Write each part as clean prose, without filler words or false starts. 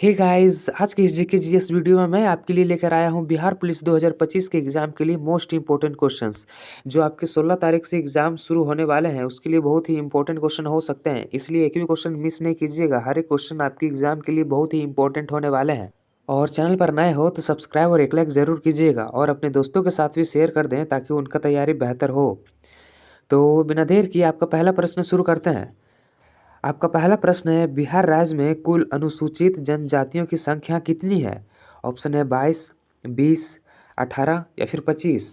Hey guys, आज के इस जीके जीएस वीडियो में मैं आपके लिए लेकर आया हूं बिहार पुलिस 2025 के एग्जाम के लिए मोस्ट इंपॉर्टेंट क्वेश्चंस जो आपके 16 तारीख से एग्जाम शुरू होने वाले हैं। उसके लिए बहुत ही इंपॉर्टेंट क्वेश्चन हो सकते हैं, इसलिए एक भी क्वेश्चन मिस नहीं कीजिएगा। हर एक क्वेश्चन आपके एग्जाम के लिए बहुत ही इंपॉर्टेंट होने वाले हैं। और चैनल पर नए हो तो सब्सक्राइब और एक लाइक जरूर कीजिएगा और अपने दोस्तों के साथ भी शेयर कर दें ताकि उनका तैयारी बेहतर हो। तो बिना देर किए आपका पहला प्रश्न शुरू करते हैं। आपका पहला प्रश्न है, बिहार राज्य में कुल अनुसूचित जनजातियों की संख्या कितनी है? ऑप्शन है 22, 20, 18 या फिर 25।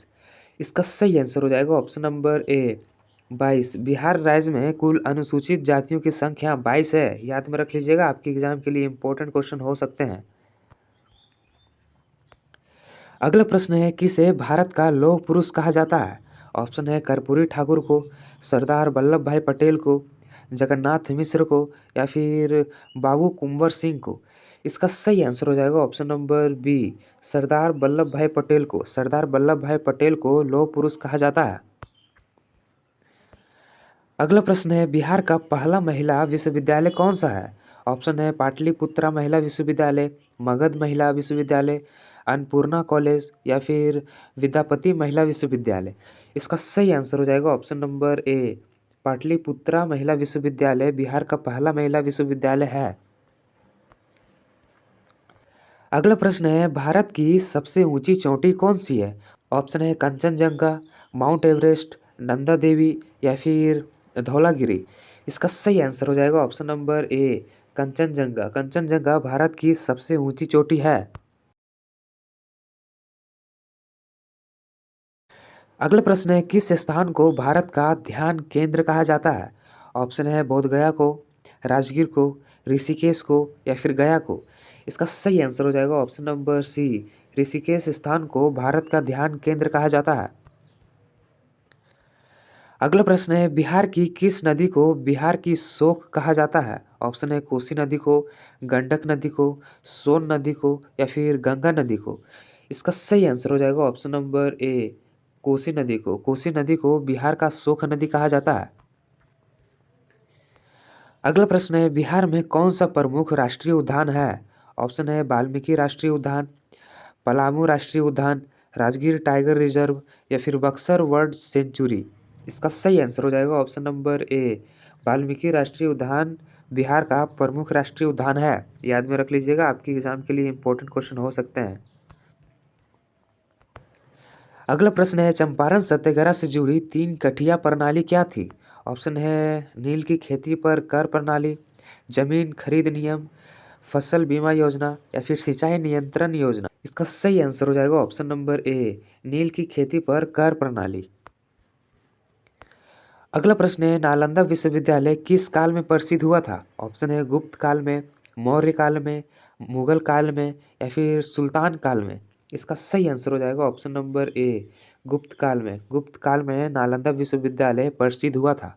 इसका सही आंसर हो जाएगा ऑप्शन नंबर ए 22। बिहार राज्य में कुल अनुसूचित जातियों की संख्या 22 है। याद में रख लीजिएगा, आपके एग्जाम के लिए इंपॉर्टेंट क्वेश्चन हो सकते हैं। अगला प्रश्न है, किसे भारत का लौह पुरुष कहा जाता है? ऑप्शन है कर्पूरी ठाकुर को, सरदार वल्लभ भाई पटेल को, जगन्नाथ मिश्र को या फिर बाबू कुंवर सिंह को। इसका सही आंसर हो जाएगा option number B, Sardar Vallabh भाई पटेल को। सरदार वल्लभ भाई पटेल को लौह पुरुष कहा जाता है। अगला प्रश्न है, बिहार का पहला महिला विश्वविद्यालय कौन सा है? ऑप्शन है पाटलिपुत्रा महिला विश्वविद्यालय, मगध महिला विश्वविद्यालय, अन्नपूर्णा कॉलेज या फिर विद्यापति महिला विश्वविद्यालय। इसका सही आंसर हो जाएगा ऑप्शन नंबर ए, पाटलिपुत्रा महिला विश्वविद्यालय बिहार का पहला महिला विश्वविद्यालय है। अगला प्रश्न है, भारत की सबसे ऊंची चोटी कौन सी है? ऑप्शन है कंचनजंगा, माउंट एवरेस्ट, नंदा देवी या फिर धौलागिरी। इसका सही आंसर हो जाएगा ऑप्शन नंबर ए, कंचनजंगा। कंचनजंगा भारत की सबसे ऊंची चोटी है। अगला प्रश्न है, किस स्थान को भारत का ध्यान केंद्र कहा जाता है? ऑप्शन है बोध गया को, राजगीर को, ऋषिकेश को या फिर गया को। इसका सही आंसर हो जाएगा ऑप्शन नंबर सी, ऋषिकेश स्थान को भारत का ध्यान केंद्र कहा जाता है। अगला प्रश्न है, बिहार की किस नदी को बिहार की शोक कहा जाता है? ऑप्शन है कोसी नदी को, गंडक नदी को, सोन नदी को या फिर गंगा नदी को। इसका सही आंसर हो जाएगा ऑप्शन नंबर ए, कोसी नदी को। कोसी नदी को बिहार का शोक नदी कहा जाता है। अगला प्रश्न है, बिहार में कौन सा प्रमुख राष्ट्रीय उद्यान है? ऑप्शन है वाल्मीकि राष्ट्रीय उद्यान, पलामू राष्ट्रीय उद्यान, राजगीर टाइगर रिजर्व या फिर बक्सर वर्ल्ड सेंचुरी। इसका सही आंसर हो जाएगा ऑप्शन नंबर ए, वाल्मीकि राष्ट्रीय उद्यान बिहार का प्रमुख राष्ट्रीय उद्यान है। याद में रख लीजिएगा, आपके एग्जाम के लिए इंपॉर्टेंट क्वेश्चन हो सकते हैं। अगला प्रश्न है, चंपारण सत्याग्रह से जुड़ी 3 कठिया प्रणाली क्या थी? ऑप्शन है नील की खेती पर कर प्रणाली, जमीन खरीद नियम, फसल बीमा योजना या फिर सिंचाई नियंत्रण योजना। इसका सही आंसर हो जाएगा ऑप्शन नंबर ए, नील की खेती पर कर प्रणाली। अगला प्रश्न है, नालंदा विश्वविद्यालय किस काल में प्रसिद्ध हुआ था? ऑप्शन है गुप्त काल में, मौर्य काल में, मुगल काल में या फिर सुल्तान काल में। इसका सही आंसर हो जाएगा ऑप्शन नंबर ए, गुप्त काल में। गुप्त काल में नालंदा विश्वविद्यालय प्रसिद्ध हुआ था।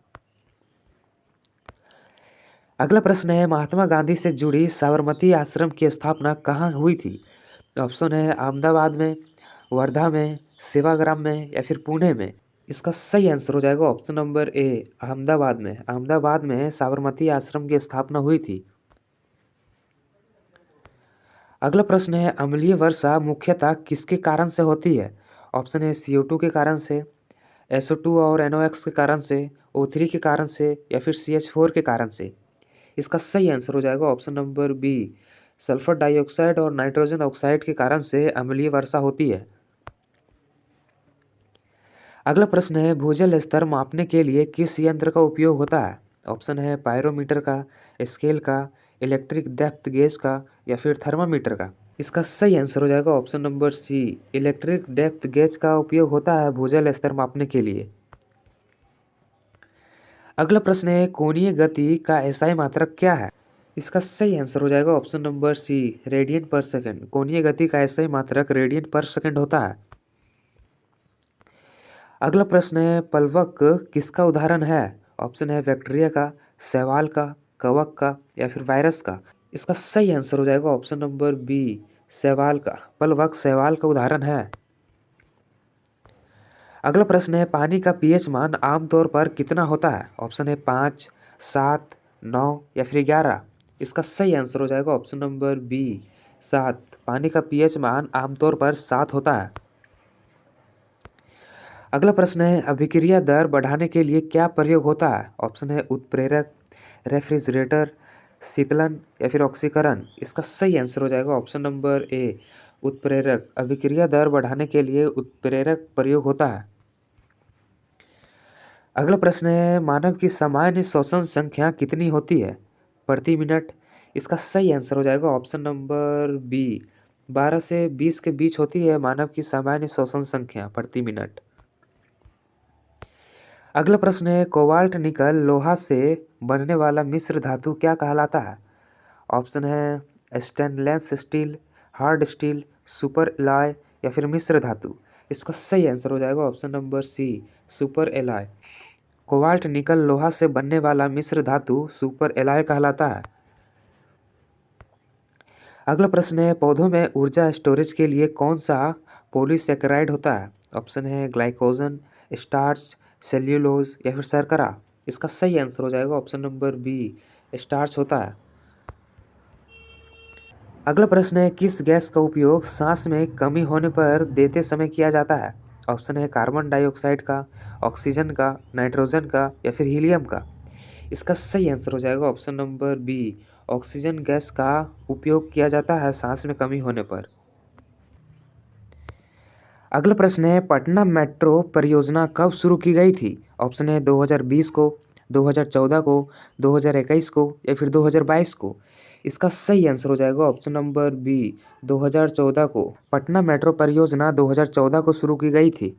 अगला प्रश्न है, महात्मा गांधी से जुड़ी साबरमती आश्रम की स्थापना कहाँ हुई थी? ऑप्शन है अहमदाबाद में, वर्धा में, सेवाग्राम में या फिर पुणे में। इसका सही आंसर हो जाएगा ऑप्शन नंबर ए, अहमदाबाद में। अहमदाबाद में साबरमती आश्रम की स्थापना हुई थी। अगला प्रश्न है, अम्लीय वर्षा मुख्यतः किसके कारण से होती है? ऑप्शन है CO2 के कारण से, SO2 और NOx के कारण से, O3 के कारण से या फिर CH4 के कारण से। इसका सही आंसर हो जाएगा option number B, sulphur dioxide और नाइट्रोजन ऑक्साइड के कारण से अम्लीय वर्षा होती है। अगला प्रश्न है, भूजल स्तर मापने के लिए किस यंत्र का उपयोग होता है? ऑप्शन है पायरोमीटर का, स्केल का, इलेक्ट्रिक डेप्थ गेज का या फिर थर्मामीटर का। इसका सही आंसर हो जाएगा option number C, electric depth gauge का उपयोग होता है भूजल स्तर मापने के लिए। अगला प्रश्न है, कोणीय गति का SI मात्रक क्या है? इसका सही आंसर हो जाएगा ऑप्शन नंबर सी, रेडियन पर सेकंड। कोणीय गति का SI मात्रक रेडियन पर सेकंड होता है। अगला प्रश्न है, प्लवक किसका उदाहरण है? ऑप्शन है बैक्टीरिया का, शैवाल का, कवक का या फिर वायरस का। इसका सही आंसर हो जाएगा ऑप्शन नंबर बी, शैवाल का। प्लवक शैवाल का उदाहरण है। अगला प्रश्न है, पानी का pH मान आमतौर पर कितना होता है? ऑप्शन है 5, 7, 9 या फिर 11। इसका सही आंसर हो जाएगा ऑप्शन नंबर बी 7। पानी का पीएच मान आमतौर पर 7 होता है। अगला प्रश्न है अभिक्रिया दर बढ़ाने के लिए क्या प्रयोग होता है? ऑप्शन है उत्प्रेरक, रेफ्रिजरेटर, शीतलन या फिर ऑक्सीकरण। इसका सही आंसर हो जाएगा ऑप्शन नंबर ए उत्प्रेरक। अभिक्रिया दर बढ़ाने के लिए उत्प्रेरक प्रयोग होता है। अगला प्रश्न है मानव की सामान्य श्वसन संख्या कितनी होती है प्रति मिनट? इसका सही आंसर हो जाएगा ऑप्शन नंबर बी 12 से 20 के बीच होती है मानव की सामान्य श्वसन संख्या प्रति मिनट। अगला प्रश्न है कोबाल्ट निकल लोहा से बनने वाला मिश्र धातु क्या कहलाता है? ऑप्शन है stainless steel, hard steel, super alloy या फिर मिश्र धातु। इसका सही आंसर हो जाएगा option number C super alloy. Cobalt nickel लोहा से बनने वाला मिश्र धातु सुपर एलॉय कहलाता है। अगला प्रश्न है पौधों में ऊर्जा स्टोरेज के लिए कौन सा पॉलीसेकेराइड होता है? ऑप्शन है ग्लाइकोजन, स्टार्च, सेल्यूलोज या फिर शर्करा। इसका सही आंसर हो जाएगा ऑप्शन नंबर बी स्टार्च होता है। अगला प्रश्न है किस गैस का उपयोग सांस में कमी होने पर देते समय किया जाता है? ऑप्शन है कार्बन डाइऑक्साइड का, ऑक्सीजन का, नाइट्रोजन का या फिर हीलियम का। इसका सही आंसर हो जाएगा option number B oxygen gas का उपयोग किया जाता है सांस में कमी होने पर। अगला प्रश्न है पटना मेट्रो परियोजना कब शुरू की गई थी? ऑप्शन है 2020 को, 2014 को, 2021 को या फिर 2022 को। इसका सही आंसर हो जाएगा ऑप्शन नंबर बी 2014 को। पटना मेट्रो परियोजना 2014 को शुरू की गई थी।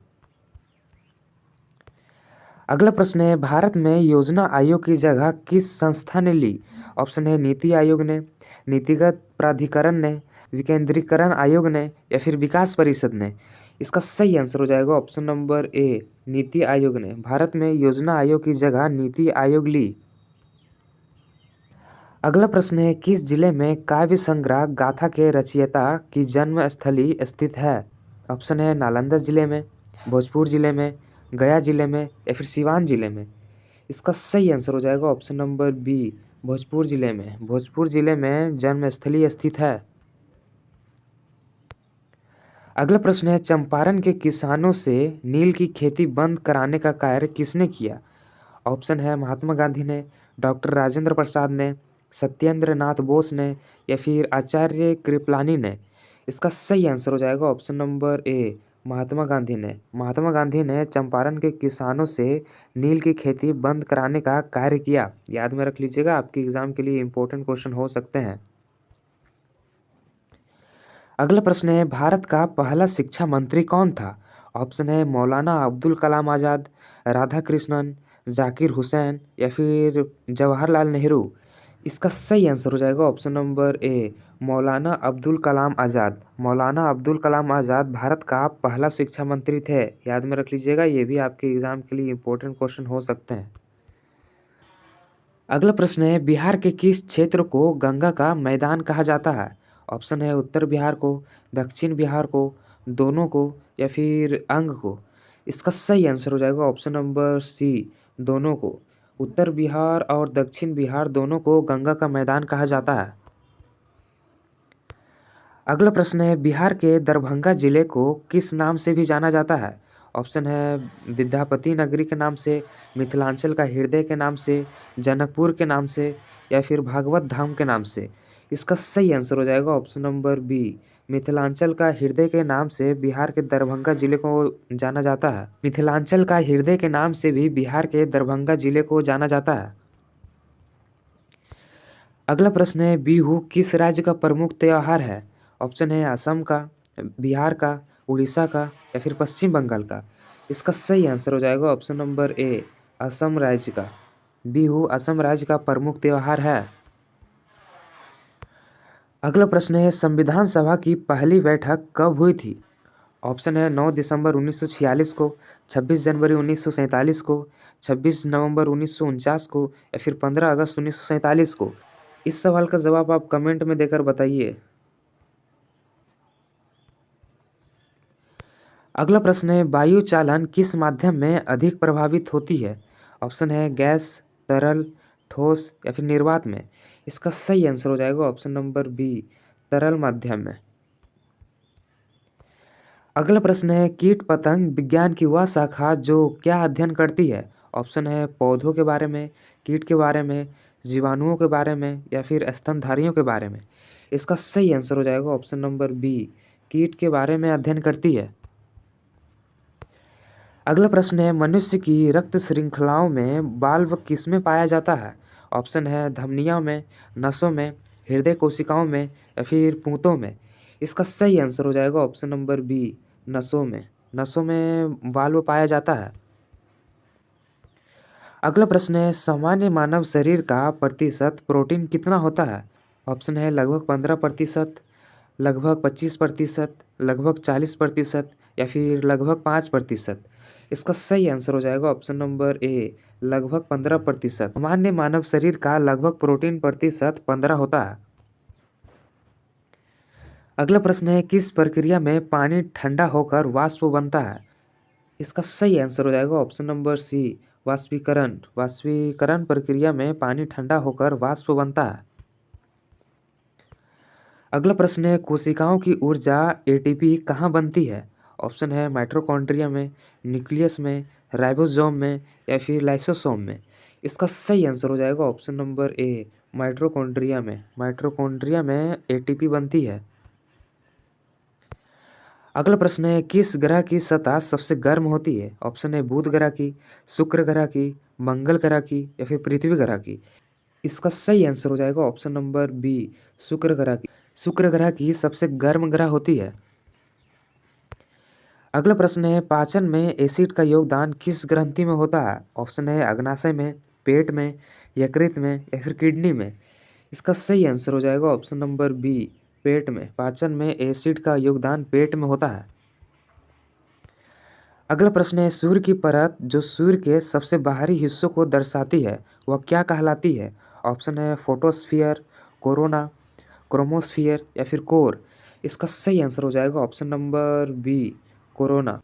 अगला प्रश्न है भारत में योजना आयोग की जगह किस संस्था ने ली? ऑप्शन है नीति आयोग ने, नीतिगत प्राधिकरण ने, विकेंद्रीकरण आयोग ने या फिर विकास परिषद ने। इसका सही आंसर हो जाएगा ऑप्शन नंबर ए नीति आयोग ने। भारत में योजना आयोग की जगह नीति आयोग ली। अगला प्रश्न है किस जिले में काव्य संग्रह गाथा के रचयिता की जन्म स्थली स्थित है? ऑप्शन है नालंदा जिले में, भोजपुर जिले में, गया जिले में या फिर सिवान जिले में। इसका सही आंसर हो जाएगा ऑप्शन नंबर बी भोजपुर जिले में। भोजपुर जिले में जन्मस्थली स्थित है। अगला प्रश्न है चंपारण के किसानों से नील की खेती बंद कराने का कार्य किसने किया? ऑप्शन है महात्मा गांधी ने, डॉक्टर राजेंद्र प्रसाद ने, सत्येंद्र नाथ बोस ने या फिर आचार्य कृपलानी ने। इसका सही आंसर हो जाएगा ऑप्शन नंबर ए महात्मा गांधी ने। महात्मा गांधी ने चंपारण के किसानों से नील की खेती बंद कराने का कार्य किया। याद में रख लीजिएगा, आपके एग्जाम के लिए इंपॉर्टेंट क्वेश्चन हो सकते हैं। अगला प्रश्न है भारत का पहला शिक्षा मंत्री कौन था? ऑप्शन है मौलाना अब्दुल कलाम आज़ाद, राधा कृष्णन, जाकिर हुसैन या फिर जवाहरलाल नेहरू। इसका सही आंसर हो जाएगा ऑप्शन नंबर ए मौलाना अब्दुल कलाम आज़ाद। मौलाना अब्दुल कलाम आज़ाद भारत का पहला शिक्षा मंत्री थे। याद में रख लीजिएगा, ये भी आपके एग्जाम के लिए इंपॉर्टेंट क्वेश्चन हो सकते हैं। अगला प्रश्न है बिहार के किस क्षेत्र को गंगा का मैदान कहा जाता है? ऑप्शन है उत्तर बिहार को, दक्षिण बिहार को, दोनों को या फिर अंग को। इसका सही आंसर हो जाएगा ऑप्शन नंबर सी दोनों को। उत्तर बिहार और दक्षिण बिहार दोनों को गंगा का मैदान कहा जाता है। अगला प्रश्न है बिहार के दरभंगा जिले को किस नाम से भी जाना जाता है? ऑप्शन है विद्यापति नगरी के नाम से, मिथिलांचल का हृदय के नाम से, जनकपुर के नाम से या फिर भागवत धाम के नाम से। इसका सही आंसर हो जाएगा ऑप्शन नंबर बी मिथिलांचल का हृदय के नाम से बिहार के दरभंगा जिले को जाना जाता है। मिथिलांचल का हृदय के नाम से भी बिहार के दरभंगा जिले को जाना जाता है। अगला प्रश्न है बिहू किस राज्य का प्रमुख त्योहार है? ऑप्शन है असम का, बिहार का, उड़ीसा का या फिर पश्चिम बंगाल का। इसका सही आंसर हो जाएगा ऑप्शन नंबर ए असम राज्य का। बिहू असम राज्य का प्रमुख त्योहार है। अगला प्रश्न है संविधान सभा की पहली बैठक कब हुई थी? ऑप्शन है 9 दिसंबर 1946 को, 26 जनवरी 1947 को, 26 नवंबर 1949 को या फिर 15 अगस्त 1947 को। इस सवाल का जवाब आप कमेंट में देकर बताइए। अगला प्रश्न है वायु चालन किस माध्यम में अधिक प्रभावित होती है? ऑप्शन है गैस, तरल, ठोस या फिर निर्वात में। इसका सही आंसर हो जाएगा ऑप्शन नंबर बी, तरल माध्यम में। अगला प्रश्न है, कीट पतंग विज्ञान की वह शाखा जो क्या अध्ययन करती है? ऑप्शन है पौधों के बारे में, कीट के बारे में, जीवाणुओं के बारे में या फिर स्तनधारियों के बारे में। इसका सही आंसर हो जाएगा ऑप्शन नंबर बी, कीट के बारे में अध्ययन करती है। अगला प्रश्न है, मनुष्य की रक्त श्रृंखलाओं में वाल्व किसमें पाया जाता है? ऑप्शन है धमनियों में, नसों में, हृदय कोशिकाओं में या फिर पूंतों में। इसका सही आंसर हो जाएगा ऑप्शन नंबर बी, नसों में। नसों में वाल्व पाया जाता है। अगला प्रश्न है, सामान्य मानव शरीर का प्रतिशत प्रोटीन कितना होता है? ऑप्शन है लगभग 15%, लगभग 25%, लगभग 40% या फिर लगभग 5%। इसका सही आंसर हो जाएगा ऑप्शन नंबर ए, लगभग 15%। सामान्य मानव शरीर का लगभग प्रोटीन प्रतिशत 15 होता है। अगला प्रश्न है, किस प्रक्रिया में पानी ठंडा होकर वाष्प बनता है? इसका सही आंसर हो जाएगा ऑप्शन नंबर सी, वाष्पीकरण। वाष्पीकरण प्रक्रिया में पानी ठंडा होकर वाष्प बनता है। अगला प्रश्न है, कोशिकाओं की ऊर्जा एटीपी कहाँ बनती है? ऑप्शन है माइटोकॉन्ड्रिया में, न्यूक्लियस में, राइबोसोम में या फिर लाइसोसोम में। इसका सही आंसर हो जाएगा ऑप्शन नंबर ए, माइटोकॉन्ड्रिया में। माइटोकॉन्ड्रिया में एटीपी बनती है। अगला प्रश्न है, किस ग्रह की सतह सबसे गर्म होती है? ऑप्शन है बुध ग्रह की, शुक्र ग्रह की, मंगल ग्रह की या फिर पृथ्वी ग्रह की। इसका सही आंसर हो जाएगा ऑप्शन नंबर बी, शुक्र ग्रह की। शुक्र ग्रह की सबसे गर्म ग्रह होती है। अगला प्रश्न है, पाचन में एसिड का योगदान किस ग्रंथि में होता है? ऑप्शन है अग्नाशय में, पेट में, यकृत में या फिर किडनी में। इसका सही आंसर हो जाएगा ऑप्शन नंबर बी, पेट में। पाचन में एसिड का योगदान पेट में होता है। अगला प्रश्न है, सूर्य की परत जो सूर्य के सबसे बाहरी हिस्सों को दर्शाती है वह क्या कहलाती है? ऑप्शन है फोटोस्फीयर, कोरोना, क्रोमोस्फीयर या फिर कोर। इसका सही आंसर हो जाएगा ऑप्शन नंबर बी, कोरोना।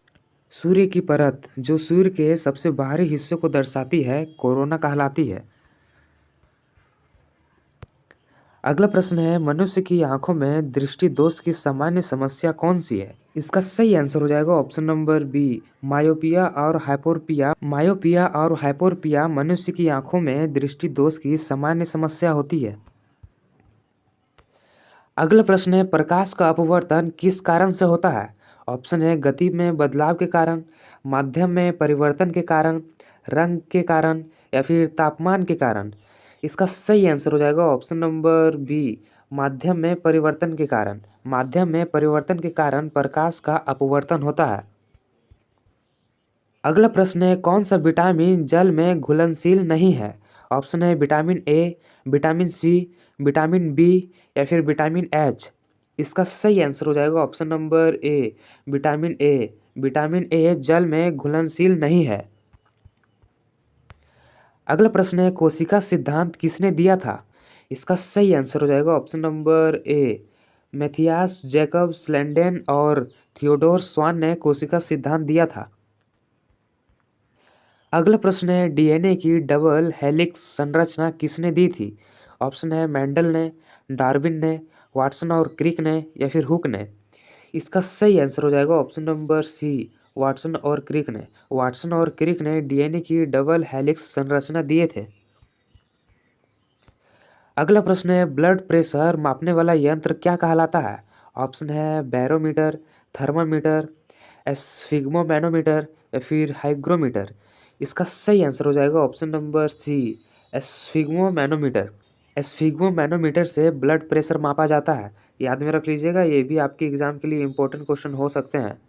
सूर्य की परत जो सूर्य के सबसे बाहरी हिस्सों को दर्शाती है कोरोना कहलाती है। अगला प्रश्न है, मनुष्य की आंखों में दृष्टि दोष की सामान्य समस्या कौन सी है? इसका सही आंसर हो जाएगा ऑप्शन नंबर बी, मायोपिया और हाइपोरपिया। मायोपिया और हाइपोरपिया मनुष्य की आंखों में दृष्टि दोष की सामान्य समस्या होती है। अगला प्रश्न है, प्रकाश का अपवर्तन किस कारण से होता है? ऑप्शन है गति में बदलाव के कारण, माध्यम में परिवर्तन के कारण, रंग के कारण या फिर तापमान के कारण। इसका सही आंसर हो जाएगा ऑप्शन नंबर बी, माध्यम में परिवर्तन के कारण। माध्यम में परिवर्तन के कारण प्रकाश का अपवर्तन होता है। अगला प्रश्न है, कौन सा विटामिन जल में घुलनशील नहीं है? ऑप्शन है vitamin A, vitamin C, vitamin B या फिर विटामिन एच। इसका सही आंसर हो जाएगा option number A, vitamin A. Vitamin A जल में घुलनशील नहीं है। अगला प्रश्न है, कोशिका सिद्धांत किसने दिया था? इसका सही आंसर हो जाएगा option number A, Matthias Jakob Schleiden और थियोडोर स्वान ने कोशिका सिद्धांत दिया था। अगला प्रश्न है, डीएनए की डबल हेलिक्स संरचना किसने दी थी? ऑप्शन है मेंडल ने, डार्विन ने, वाटसन और क्रिक ने या फिर हुक ने। इसका सही आंसर हो जाएगा ऑप्शन नंबर सी, वाटसन और क्रिक ने। वाटसन और क्रिक ने डीएनए की डबल हेलिक्स संरचना दिए थे। अगला प्रश्न है, ब्लड प्रेशर मापने वाला यंत्र क्या कहलाता है? ऑप्शन है बैरोमीटर, थर्मामीटर, एस्फिग्मोमैनोमीटर या फिर हाइग्रोमीटर। इसका सही आंसर हो जाएगा ऑप्शन नंबर सी, एस्फिग्मोमैनोमीटर। एस्फिग्मोमैनोमीटर से ब्लड प्रेशर मापा जाता है। याद में रख लीजिएगा, ये भी आपके एग्जाम के लिए इंपॉर्टेंट क्वेश्चन हो सकते हैं।